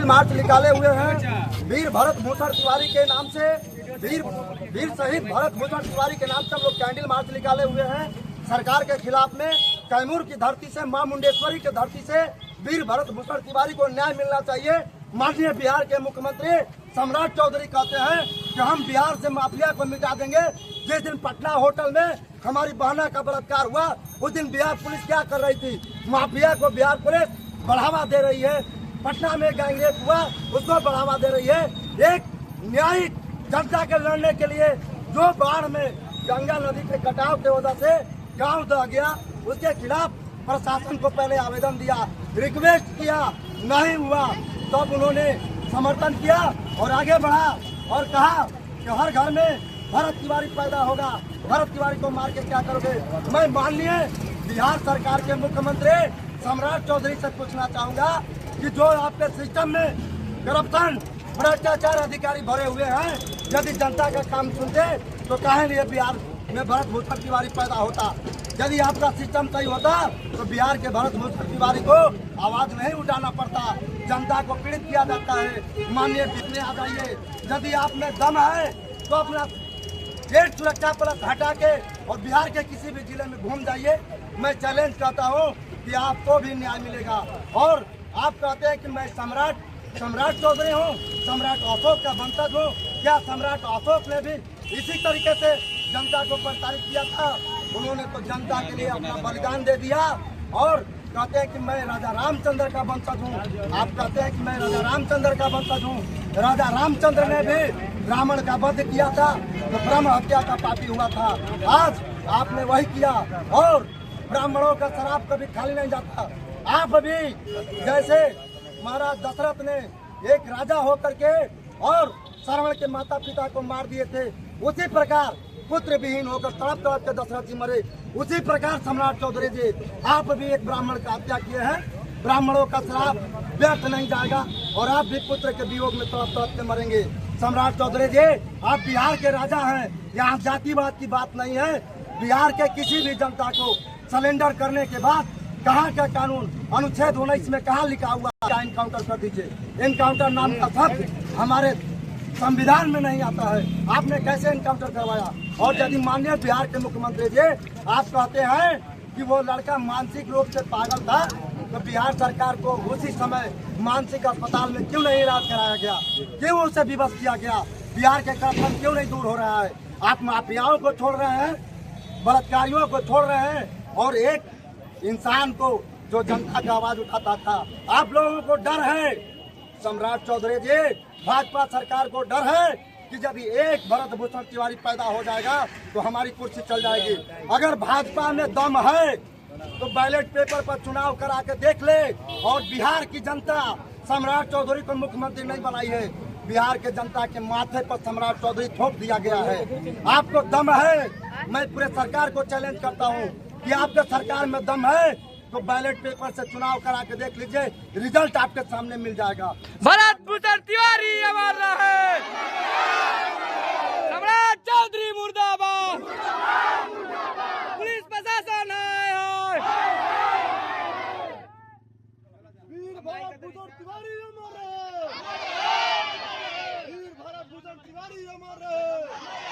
मार्च निकाले हुए हैं वीर भरत भूषण तिवारी के नाम से, वीर शहीद भरत भूषण तिवारी के नाम से हम लोग कैंडल मार्च निकाले हुए हैं सरकार के खिलाफ में। कैमूर की धरती से, मां मुंडेश्वरी की धरती से वीर भरत भूषण तिवारी को न्याय मिलना चाहिए। माननीय बिहार के मुख्यमंत्री सम्राट चौधरी कहते हैं कि हम बिहार से माफिया को मिटा देंगे। जिस दिन पटना होटल में हमारी बहना का बलात्कार हुआ उस दिन बिहार पुलिस क्या कर रही थी? माफिया को बिहार पुलिस बढ़ावा दे रही है। पटना में गैंगरेप हुआ उसको बढ़ावा दे रही है। एक न्यायिक जनता के लड़ने के लिए जो बाढ़ में गंगा नदी के कटाव की वजह से गांव दह गया उसके खिलाफ प्रशासन को पहले आवेदन दिया, रिक्वेस्ट किया, नहीं हुआ तब उन्होंने समर्थन किया और आगे बढ़ा और कहा कि हर घर में भरत तिवारी पैदा होगा। भरत तिवारी को मार के क्या करोगे? मैं माननीय बिहार सरकार के मुख्यमंत्री सम्राट चौधरी से पूछना चाहूंगा कि जो आपके सिस्टम में करप्शन, भ्रष्टाचार अधिकारी भरे हुए हैं, यदि जनता का काम सुनते तो काहे लिए बिहार में भरत भूषण तिवारी पैदा होता? यदि आपका सिस्टम सही होता तो बिहार के भरत भूषण तिवारी को आवाज नहीं उठाना पड़ता। जनता को पीड़ित किया जाता है। माननीय जितने आ जाइए, यदि आप में दम है तो अपना गेट सुरक्षा प्लस हटा के और बिहार के किसी भी जिले में घूम जाइए। मैं चैलेंज करता हूँ कि आपको भी न्याय मिलेगा। और आप कहते हैं कि मैं सम्राट चौधरी हूँ, सम्राट अशोक का वंशज हूँ। क्या सम्राट अशोक ने भी इसी तरीके से जनता को प्रताड़ित किया था? उन्होंने तो जनता के लिए अपना बलिदान दे दिया और कहते हैं कि मैं राजा रामचंद्र का वंशज हूँ। आप कहते हैं कि मैं राजा रामचंद्र का वंशज हूँ। राजा रामचंद्र ने भी ब्राह्मण का वध किया था तो ब्रह्म हत्या का पापी हुआ था। आज आपने वही किया और ब्राह्मणों का शराब कभी खाली नहीं जाता। आप भी जैसे महाराज दशरथ ने एक राजा होकर के और श्रवण के माता पिता को मार दिए थे, उसी प्रकार पुत्र विहीन होकर तड़प तड़प के दशरथ जी मरे। उसी प्रकार सम्राट चौधरी जी आप भी एक ब्राह्मण का हत्या किए हैं। ब्राह्मणों का श्राप व्यर्थ नहीं जाएगा और आप भी पुत्र के वियोग में तड़प तड़प के मरेंगे। सम्राट चौधरी जी आप बिहार के राजा हैं, यहाँ जातिवाद की बात नहीं है। बिहार के किसी भी जनता को सरेंडर करने के बाद कहाँ का कानून अनुच्छेद 19 में कहाँ लिखा हुआ इनकाउंटर कर दीजिए? इनकाउंटर नाम का शब्द हमारे संविधान में नहीं आता है। आपने कैसे इनकाउंटर करवाया? और यदि माननीय बिहार के मुख्यमंत्री जी आप कहते हैं कि वो लड़का मानसिक रूप से पागल था तो बिहार सरकार को उसी समय मानसिक अस्पताल में क्यों नहीं इलाज कराया गया? क्यों उसे विवश किया गया? बिहार के करप्शन क्यों नहीं दूर हो रहा है? आप माफियाओं को छोड़ रहे हैं, बलात्कारियों को छोड़ रहे हैं और एक इंसान को जो जनता का आवाज उठाता था। आप लोगों को डर है सम्राट चौधरी जी, भाजपा सरकार को डर है कि यदि एक भरत भूषण तिवारी पैदा हो जाएगा तो हमारी कुर्सी चल जाएगी। अगर भाजपा में दम है तो बैलेट पेपर पर चुनाव करा के देख ले। और बिहार की जनता सम्राट चौधरी को मुख्यमंत्री नहीं बनाई है, बिहार के जनता के माथे पर सम्राट चौधरी थोप दिया गया है। आपको दम है? मैं पूरे सरकार को चैलेंज करता हूँ कि आपके सरकार में दम है तो बैलेट पेपर से चुनाव करा के देख लीजिए, रिजल्ट आपके सामने मिल जाएगा। भरत भूषण तिवारी हमारा है, सम्राट चौधरी